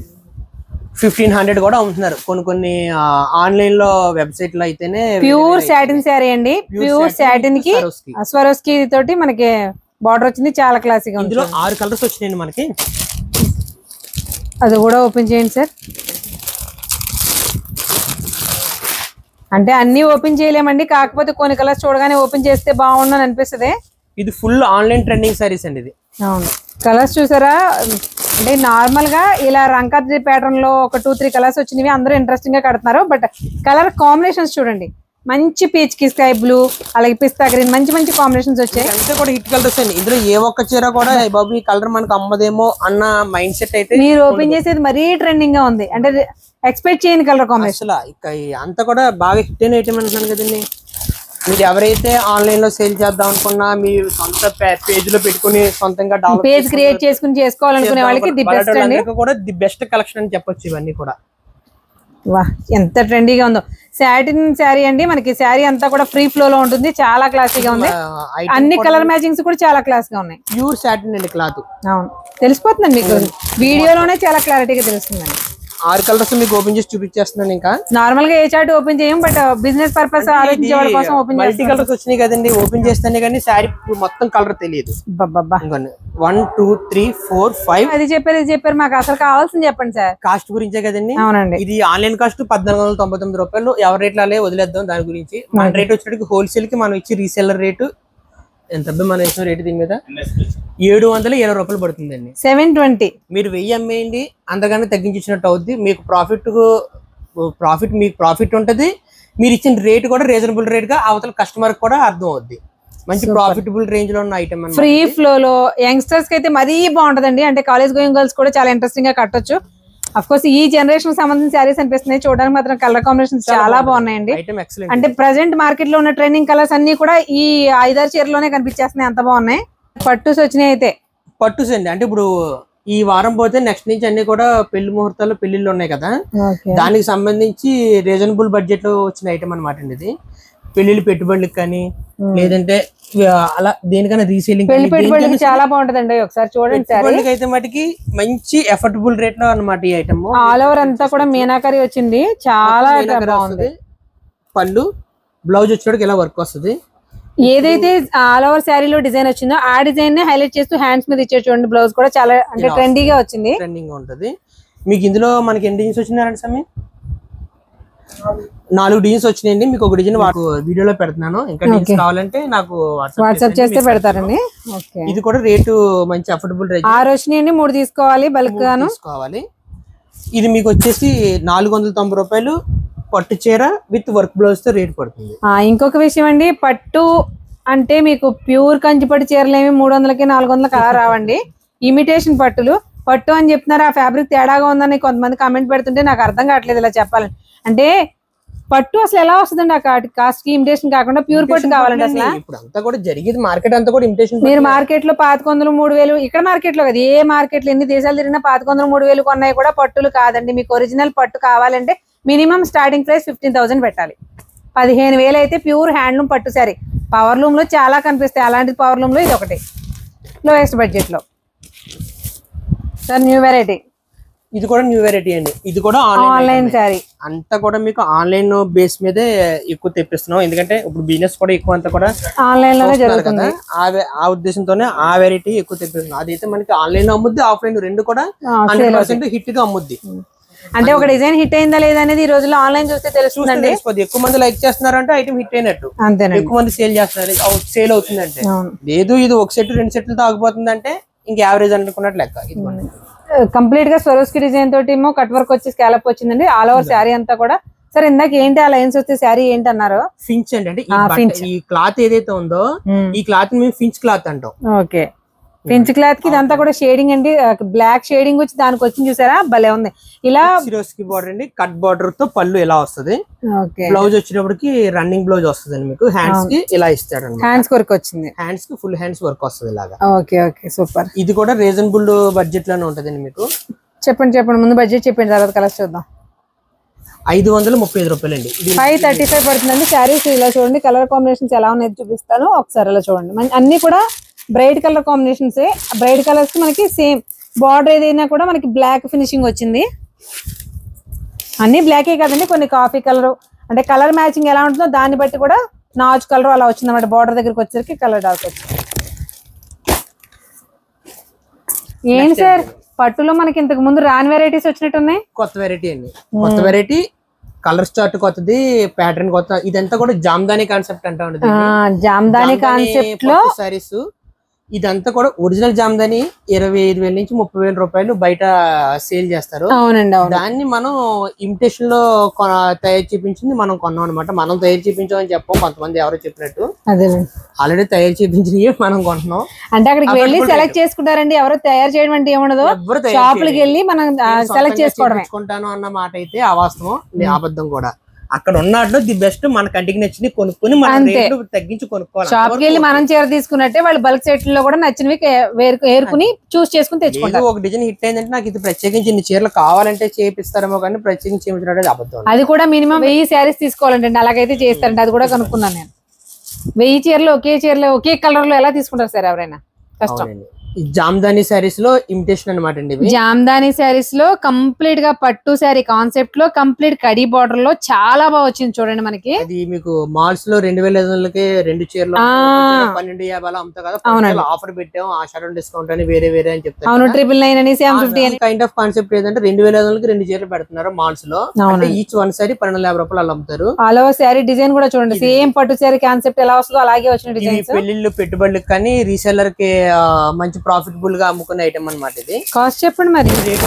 1500 కూడా అమ్ముతున్నారు కొన్ని ఆన్లైన్ లో వెబ్సైట్ లో అయితేనే. ప్యూర్ సాటిన్ శారీ అండి. ప్యూర్ సాటిన్ కి స్వరోస్కి తోటి మనకి బార్డర్ వచ్చింది. చాలా క్లాసిక్. ఇందులో 6 కలర్స్ వచ్చినాయండి మనకి. అది కూడా ఓపెన్ చేయండి సార్. అంటే అన్ని ఓపెన్ చేయలేమండి, కాకపోతే కొన్ని కలర్స్ చూడగానే ఓపెన్ చేస్తే బాగుండని అనిపిస్తుంది. ఇది ఫుల్ ఆన్లైన్ ట్రెండింగ్ సారీస్ అండి. ఇది అవును. కలర్స్ చూసారా? అంటే నార్మల్ గా ఇలా రంకాద్రి ప్యాటర్న్ లో ఒక 2-3 కలర్స్ వచ్చినవి. అందరూ ఇంట్రెస్టింగ్ గా కడుతున్నారు. బట్ కలర్ కాంబినేషన్స్ చూడండి, మంచి పీచ్ కి స్కై బ్లూ, అలాగే పిస్తా గ్రీన్, మంచి కాంబినేషన్స్ వచ్చాయి. అంతే కూడా హిట్ కలర్స్ అండి. ఇందులో ఏ ఒక్క చీర కూడా బాబు ఈ కలర్ మనకు అమ్మదేమో అన్న మైండ్ సెట్ అయితే. మీరు ఓపెన్ చేసేది మరీ ట్రెండింగ్ గా ఉంది, అంటే ఎక్స్పెక్ట్ చేయని కలర్ కాంబినేషన్. అంతా కూడా బాగా హిట్ అయిన ఐటమ్ అంటున్నాను కదండి. మీరు ఎవరైతే ఆన్లైన్ లో సేల్ చేద్దాం అనుకున్నా, మీ సొంత పేజ్ లో పెట్టుకుని సొంతంగా పేజ్ క్రియేట్ చేసుకుని చేసుకోవాలనుకునే వాళ్ళకి ది బెస్ట్ కలెక్షన్ అని చెప్పొచ్చు ఇవన్నీ కూడా. వా, ఎంత ట్రెండీగా ఉందో. సాటిన్ శారీ అండి. మనకి శారీ అంతా కూడా ఫ్రీ ఫ్లో లో ఉంటుంది. చాలా క్లాసీగా ఉంది. అన్ని కలర్ మ్యాచింగ్స్ కూడా చాలా క్లాస్ గా ఉన్నాయి. ప్యూర్ సాటిన్ అండి క్లాత్. అవును, తెలిసిపోతుందండి మీకు వీడియోలోనే చాలా క్లారిటీగా తెలుస్తుందండి. 6 కలర్స్ మీకు ఓపెన్ చేసి చూపించేస్తున్నాను. ఇంకా నార్మల్ గా ఏ చార్ట్ ఓపెన్ చేయం, బట్ బిజినెస్ పర్పస్ ఆలోచించే వాళ్ళ కోసం ఓపెన్ చేస్తాం. మల్టీ కలర్స్ వచ్చినాయి కదండి, ఓపెన్ చేస్తేనే కానీ శారీ మొత్తం కలర్ తెలియదు. 1 2 3 4 5 అది చెప్పారు మాకు అసలు కావాల్సింది చెప్పండి సార్. కాస్ట్ గురించే కదండి. అవునండి. ఇది ఆన్లైన్ కాస్ట్ 1499 రూపాయలు. ఎవరి రేట్లు అలా వదిలేద్దాం. దాని గురించి మన రేట్ వచ్చేటికి హోల్సేల్ కి మనం ఇచ్చి రీసెల్లర్ రేటు ఎంత మనం ఇచ్చిన రేటు దీని మీద 720 రూపాయలు పడుతుందండి. 720. మీరు 1000 అమ్మేయండి, అంతగానే తగ్గించినట్టు అవుద్ది. మీకు ప్రాఫిట్ ఉంటుంది. మీరు ఇచ్చిన రేట్ కూడా రీజనబుల్ రేట్ గా అవతల కస్టమర్ కూడా అర్థం అవుద్ది. మంచి ప్రాఫిటబుల్ రేంజ్ లో ఉన్న ఐటమ్. ఫ్రీ ఫ్లో లో యంగ్స్టర్స్ కి అయితే మరీ బాగుంటదండి. అంటే కాలేజ్ గోయింగ్ గర్ల్స్ కూడా చాలా ఇంట్రెస్టింగ్ గా కట్టొచ్చు. అఫ్ కోర్స్ ఈ జనరేషన్ సంబంధించిన శారీస్ అనిపిస్తున్నాయి. చూడడానికి మాత్రం కలర్ కాంబినేషన్స్ చాలా బాగున్నాయండి. అంటే ప్రెసెంట్ మార్కెట్ లో ఉన్న ట్రెండింగ్ కలర్స్ అన్ని కూడా ఈ 5-6 చీరలోనే కనిపించేస్తున్నాయి. అంత బాగున్నాయి. పట్టుస్ వచ్చినాయి. అయితే పట్టుస్ అండి. అంటే ఇప్పుడు ఈ వారం పోతే నెక్స్ట్ నుంచి అన్ని కూడా పెళ్లి ముహూర్తాలు పెళ్లిళ్ళు ఉన్నాయి కదా, దానికి సంబంధించి రీజనబుల్ బడ్జెట్ లో వచ్చిన ఐటమ్ అనమాట అండి. ఇది పెళ్లిళ్ళు పెట్టుబడులకు కానీ లేదంటే అలా దేనికైనా రీసేలింగ్ పెట్టుబడులకు చాలా బాగుంటదండి. ఒకసారి చూడండి. అయితే మటుకి మంచి అఫోర్డబుల్ రేట్ లో అనమాట ఈ ఐటమ్. ఆల్ ఓవర్ అంతా కూడా మీనాకరి వచ్చింది. చాలా బాగుంది. పళ్ళు, బ్లౌజ్ వచ్చేటికి ఇలా వర్క్ వస్తుంది. ఏదైతే ఆల్ ఓవర్ శారీలో డిజైన్ వచ్చిందో ఆ డిజైన్ ని హైలైట్ చేస్తూ హ్యాండ్స్ మీద ఇచ్చే చూడండి. బ్లౌజ్ కూడా చాలా అంటే ట్రెండీగా వచ్చింది. ట్రెండింగ్ గా ఉంటది. మీకు ఇందులో మనకి ఎన్ని డిజైన్స్ వచ్చినాయండి సమీ? 4 డిజైన్స్ వచ్చినాయండి. మీకు ఒక డిజైన్ వీడియోలో పెడుతున్నాను. ఇంకా డిజైన్స్ కావాలంటే నాకు వాట్సాప్ చేస్తే పెడతారండి. ఇది కూడా రేటు మంచి అఫోర్డబుల్ రేట్. 6 వచ్చినాయండి. 3 తీసుకోవాలి, బల్క్ గాను తీసుకోవాలి. ఇది మీకు వచ్చేసి 490 రూపాయలు. పట్టు చీర విత్ వర్క్ బ్లౌజ్ తో రేట్ పడుతుంది. ఇంకొక విషయం అండి, పట్టు అంటే మీకు ప్యూర్ కంచిపట్టు చీరలు ఏమి 300కి 400కి అలా రావండి. ఇమిటేషన్ పట్టులు. పట్టు అని చెప్తున్నారు, ఆ ఫ్యాబ్రిక్ తేడాగా ఉందని కొంతమంది కామెంట్ పెడుతుంటే నాకు అర్థం కావట్లేదు ఇలా చెప్పాలని. అంటే పట్టు అసలు ఎలా వస్తుందండి ఆ కాస్ట్ కి ఇమిటేషన్ కాకుండా ప్యూర్ పట్టు కావాలంటే అసలు ఇప్పుడు అంతా కూడా జరిగేది మార్కెట్ అంతా కూడా ఇమిటేషన్. మీరు మార్కెట్ లో 500 3,000 ఇక్కడ మార్కెట్ లో కదా ఏ మార్కెట్ లో ఎన్ని దేశాలు తిరిగినా 500 3,000 కొన్నాయి కూడా పట్టులు కాదండి. మీకు ఒరిజినల్ పట్టు కావాలంటే మినిమం స్టార్టింగ్ ప్రైస్ 15,000 పెట్టాలి. 15,000 అయితే ప్యూర్ హ్యాండ్లూమ్ పట్టు సారీ. పవర్ లూమ్ లో చాలా కనిపిస్తాయి, అలాంటి పవర్ లూమ్ లో ఇది ఒకటి లోయెస్ట్ బడ్జెట్ లో. సార్ న్యూ వెరైటీ, ఇది కూడా న్యూ వెరైటీ అండి. ఇది కూడా ఆన్లైన్ సారీ. అంతా కూడా మీకు ఆన్లైన్ బేస్ మీదే ఎక్కువ తెప్పిస్తున్నాం, ఎందుకంటే ఇప్పుడు బిజినెస్ కూడా ఎక్కువ అంతా కూడా ఆన్లైన్ లోనే జరుగుతుంది. ఆ ఉద్దేశంతోనే ఆ వెరైటీ ఎక్కువ తెప్పిస్తున్నాం. అదైతే మనకి ఆన్లైన్ అమ్ముద్ది, ఆఫ్లైన్ రెండు కూడా 100% హిట్ గా అమ్ముద్ది. అంటే ఒక డిజైన్ హిట్ అయిందా లేదా అనేది ఈ రోజుల్లో ఆన్లైన్ చూస్తే తెలుస్తుందండి. ఎక్కువ మంది లైక్ చేస్తున్నారు అంటే ఐటమ్ హిట్ అయినట్టు, అంతేనండి. ఎక్కువ మంది సేల్ చేస్తున్నారు, సేల్ అవుతుందంటే. లేదు ఇది ఒక సెట్ 2 సెట్లు తాగిపోతుంది అంటే ఇంక యావరేజ్ అనుకున్నట్టు లెక్క. కంప్లీట్ గా స్వరోస్కి డిజైన్ తోటి ఏమో కట్ వర్క్ వచ్చి స్కాలప్ వచ్చిందండి. ఆల్ ఓవర్ శారీ అంతా కూడా. సరే ఇందాక ఏంటి ఆ లైన్స్ వస్తే శారీ ఏంటి అన్నారు? ఫించ్ అండి. అంటే ఈ క్లాత్ ఏదైతే ఉందో ఈ క్లాత్ మేము ఫించ్ క్లాత్ అంటాం. ఓకే, ఫించ్ క్లాత్ కి ఇదంతా కూడా షేడింగ్ అండి. బ్లాక్ షేడింగ్ వచ్చి దానికి వచ్చింది చూసారా, భలే ఉంది. ఇలా సిరోస్కి బార్డర్ అండి, కట్ బార్డర్ తో పళ్ళు ఇలా వస్తుంది. బ్లౌజ్ వచ్చేటప్పటికి రన్నింగ్ బ్లౌజ్ వస్తుంది. మీకు హ్యాండ్స్ కి ఇలా ఇస్తాడు, హ్యాండ్స్ వర్క్ వచ్చింది. హ్యాండ్స్ కి ఫుల్ హ్యాండ్స్ వర్క్ వస్తుంది ఇలాగా. Okay okay super. ఇది కూడా రీజనబుల్ బడ్జెట్ లోనే ఉంటదండి మీకు. చెప్పండి ముందు బడ్జెట్ చెప్పండి, తర్వాత కలర్స్ చూద్దాం. 535 రూపాయలు అండి. 535 పడుతుందండి శారీస్. ఇలా చూడండి కలర్ కాంబినేషన్స్ ఎలా ఉన్నాయో చూపిస్తాను ఒకసారి. ఇలా చూడండి అన్ని కూడా bright colour combinations. Bright colours కి మనకి సేమ్ బార్డర్ ఏదైనా కూడా మనకి బ్లాక్ ఫినిషింగ్ వచ్చింది. అన్ని బ్లాకే కదండి, కొన్ని కాఫీ కలర్ అంటే కలర్ మ్యాచింగ్ ఎలా ఉంటుందో దాన్ని బట్టి కూడా నాచు కలర్ అలా వచ్చింది అనమాట. బార్డర్ దగ్గరికి వచ్చేసరికి కలర్ డార్క్ వచ్చింది. ఏంటి సార్ పట్టులో మనకి ఇంతకు ముందు రాని వెరైటీస్ వచ్చినట్టు ఉన్నాయి? కొత్త వెరైటీ అండి, కొత్త వెరైటీ. కలర్ చార్ట్ కొత్తది, ప్యాటర్న్ కొత్త. ఇదంతా కూడా జామ్దాని కాన్సెప్ట్ అంటా ఉండదు. జామ్దాని కాన్సెప్ట్ లో సారీస్. ఇదంతా కూడా ఒరిజినల్ జామ్దాని 25,000 నుంచి 30,000 రూపాయలు బయట సేల్ చేస్తారు. అవునండి. దాన్ని మనం ఇమిటేషన్ లో తయారు చేపించింది మనం కొన్నాం అనమాట. మనం తయారు చేపించామని చెప్పాం, కొంతమంది ఎవరో చెప్పినట్టు. ఆల్రెడీ తయారు చేపించినవి మనం కొంటున్నాం. అంటే అక్కడికి వెళ్ళి సెలెక్ట్ చేసుకుంటారండి, ఎవరో తయారు చేయడం అంటే ఏముండదు. షాపులకి వెళ్ళి మనం సెలెక్ట్ చేసుకుంటాను అన్న మాట అయితే అవాస్తవం, అబద్ధం కూడా. అక్కడ ఉన్నట్లు ది బెస్ట్ మన కంటికి నచ్చింది కొనుక్కొని మనం రేట్లు తగ్గించి కొనుక్కోవాలి. షాప్ కి వెళ్ళి మనం చీర తీసుకున్నట్టే వాళ్ళు బల్క్ సెట్ లో కూడా నచ్చినవి ఏరుకుని చూస్ చేసుకుని తెచ్చుకుంటారు. ఒక డిజైన్ హిట్ అయిందంటే నాకు ఇది ప్రత్యేకించి ఇన్ని చీరలు కావాలంటే చేపిస్తారేమో కానీ ప్రత్యేకించి చేయించడం అబద్ధం. అది కూడా మినిమం 1000 శారీస్ తీసుకోవాలంటే అలాగైతే చేస్తారంటే అది కూడా కనుక్కున్నాను నేను. 1000 చీరలు ఒకే కలర్ లో ఎలా తీసుకుంటారు సార్ ఎవరైనా? కష్టం. జామ్దాని సారీస్ లో ఇమిటేషన్ అనమాట అండి. జామ్దాని సారీస్ లో కంప్లీట్ గా పట్టు శారీ కాన్సెప్ట్ లో కంప్లీట్ కడీ బార్డర్ లో చాలా బాగా వచ్చింది చూడండి మనకి. అది మీకు మాల్స్ లో 2,500కి 2 చీరలు 1250 అమ్ముతా కదా. ఆఫర్ పెట్టాం, ఆషాఢం డిస్కౌంట్ అని వేరే వేరే అని చెప్తారు. అవును, 999 అని 750 అని. కైండ్ ఆఫ్ కాన్సెప్ట్ ఏంటంటే 2,500కి 2 చీరలు పెడుతున్నారు మాల్స్ లో. ఈచ్ వన్ సారీ 1250 రూపాయలు అమ్ముతారు. ఆల్ ఓవర్ శారీ డిజైన్ కూడా చూడండి, సేమ్ పట్టు శారీ కాన్సెప్ట్ ఎలా వస్తుందో అలాగే వచ్చిన డిజైన్స్. పెళ్లిళ్ళు పెట్టుబడులకు కానీ రీసెల్లర్ కి మంచి ప్రాఫిటబుల్ గా అమ్ముకునే ఐటమ్ అనమాట ఇది. కాస్ట్ చెప్పండి మరి. రేట్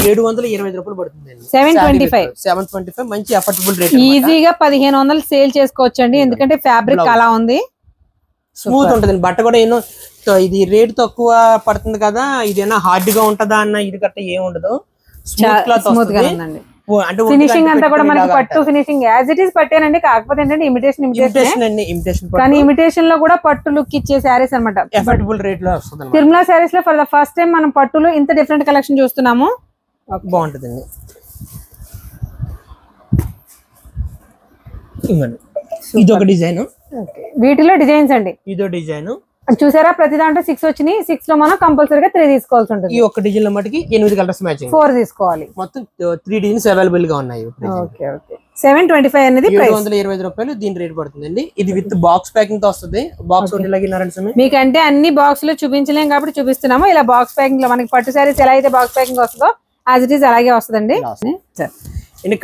725 రూపాయలు పడుతుంది. 725 మంచి అఫోర్డబుల్ రేట్. ఈజీగా 1500 సేల్ చేసుకోవచ్చు అండి, ఎందుకంటే ఫ్యాబ్రిక్ అలా ఉంది, స్మూత్ ఉంటది. బట్ట కూడా ఏమో ఇది రేట్ తక్కువ పడుతుంది కదా, ఇదేనా హార్డ్ గా ఉంటదా అన్న ఇది గట్ట ఏం ఉండదు, స్మూత్ గా ఉందండి. ఫినిషింగ్ అంతా కూడా మనకి పట్టు ఫినిషింగ్ యాజ్ ఇట్ ఈస్ పట్టేనండి. కాకపోతే ఏంటంటే ఇమిటేషన్ కానీ ఇమిటేషన్ లో కూడా పట్టు లుక్ ఇచ్చే శారీస్ అనమాట. అఫోర్డబుల్ రేట్ లో వస్తుంది. తిరుమల శారీస్ లో ఫర్ ద ఫస్ట్ టైం మనం పట్టులో ఇంత డిఫరెంట్ కలెక్షన్ చూస్తున్నాము. బాగుంటుందండి. ఇది ఒక డిజైన్, వీటిలో డిజైన్స్ అండి. ఇదో డిజైన్ చూసారా, ప్రతి దాంట్లో 6 వచ్చినాయి. 6 లో మనం కంపల్సరీగా 3 తీసుకోవాల్సి ఉంటుంది. ఈ ఒక్క డిజైన్ లో మటుకి 8 కలర్స్ మ్యాచింగ్ 4 తీసుకోవాలి. మొత్తం 3 డిజైన్స్ అవైలబుల్ గా ఉన్నాయి. 725 అనేది 725 రూపాయలు దీని రేట్ పడుతుందండి. ఇది విత్ బాక్స్ ప్యాకింగ్ తో వస్తుంది. బాక్స్ మీకంటే అన్ని బాక్స్ లో చూపించలేం కాబట్టి చూపిస్తున్నాము. ఇలా బాక్స్ ప్యాకింగ్ లో మనకి పట్టు శారీస్ ఎలా అయితే బాక్స్ ప్యాకింగ్ వస్తుందో యాజ్ ఇట్ ఈస్ అలాగే వస్తుందండి.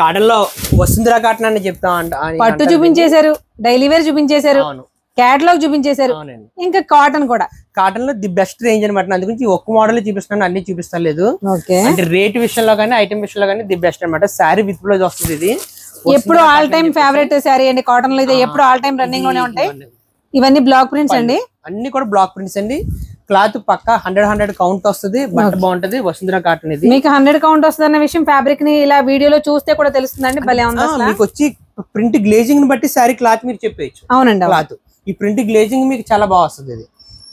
కాటన్ లో వసుంధరా కాటన్ అని చెప్తా. పట్టు చూపించేశారు, డైలీ వేర్ చూపించేశారు, క్యాటలాగ్ చూపించేశారు, ఇంకా కాటన్ కూడా. కాటన్ లో ది బెస్ట్ రేంజ్ అనమాట. అందుగురించి ఒక్క మోడల్ చూపిస్తున్నాను, అన్ని చూపిస్తాను లేదు. అంటే రేట్ విషయంలో కానీ ఐటమ్ విషయంలో కానీ ది బెస్ట్ అనమాట. శారీ విత్ బ్లౌజ్ వస్తుంది. ఇది ఎప్పుడు ఆల్ టైమ్ ఫేవరెట్ శారీ అండి. కాటన్ లో అయితే ఎప్పుడు ఆల్ టైమ్ రన్నింగ్ లోనే ఉంటాయి. ఇవన్నీ బ్లాక్ ప్రింట్స్ అండి, అన్ని కూడా బ్లాక్ ప్రింట్స్ అండి. క్లాత్ పక్కా 100 కౌంట్ వస్తుంది. బట్ట బాగుంటది. వసుంధరా కాటన్ ఇది. మీకు 100 కౌంట్ వస్తుంది అన్న విషయం ఫ్యాబ్రిక్ ని ఇలా వీడియోలో చూస్తే కూడా తెలుస్తుందండి. భలే ఉంది. మీకు వచ్చి ప్రింట్ గ్లేజింగ్ ని బట్టి శారీ క్లాత్ మీరు చెప్పేయచ్చు. అవునండి. క్లాత్ ఈ ప్రింట్ గ్లేజింగ్ మీకు చాలా బాగా వస్తుంది.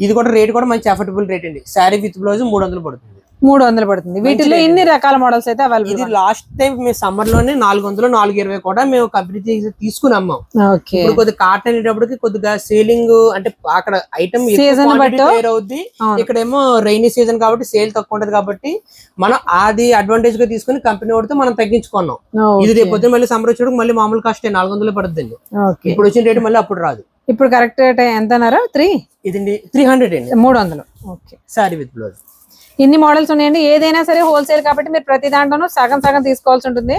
ఇది కూడా రేట్ కూడా మంచి అఫోర్డబుల్ రేట్ అండి. శారీ విత్ బ్లౌజ్ 300 పడుతుంది. 300 పడుతుంది. వీటిలో ఇన్ని రకాల మోడల్స్ అయితే అవైలబుల్. ఇది లాస్ట్ టైం మేము సమ్మర్ లోనే 400 420 కూడా మేము కంపెనీ తీసుకుని అమ్మాం. ఇప్పుడు కొద్దిగా కాటన్ అనేటప్పటికి కొద్దిగా సేలింగ్ అంటే అక్కడ ఐటమ్ వేర్ అవుద్ది, ఇక్కడేమో రైనీ సీజన్ కాబట్టి సేల్ తక్కువ ఉంటది కాబట్టి మనం అది అడ్వాంటేజ్ గా తీసుకుని కంపెనీ వాడితే మనం తగ్గించుకున్నాం. ఇది రేపు పొద్దున మళ్ళీ సమ్మర్ వచ్చేటప్పుడు మళ్ళీ మామూలు కాస్ట్ 400 పడుతుంది. ఇప్పుడు వచ్చిన రేటు మళ్ళీ అప్పుడు రాదు. ఇప్పుడు కరెక్ట్ ఎంత అన్నారా? 3 ఇదండి 300 అండి. 300. ఓకే. Sorry with blouse. ఇన్ని మోడల్స్ ఉన్నాయండి. ఏదైనా సరే హోల్సేల్ కాబట్టి మీరు ప్రతి దాంట్లోనూ సగం సగం తీసుకోవాల్సి ఉంటుంది.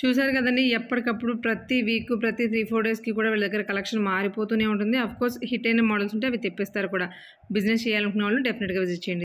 చూసారు కదండి, ఎప్పటికప్పుడు ప్రతి వీక్ ప్రతి 3-4 డేస్కి కూడా వీళ్ళ దగ్గర కలెక్షన్ మారిపోతూనే ఉంటుంది. అఫ్కోర్స్ హిట్ అయిన మోడల్స్ ఉంటే అవి తెప్పిస్తారు కూడా. బిజినెస్ చేయాలనుకున్న వాళ్ళు డెఫినెట్గా విజిట్ చేయండి.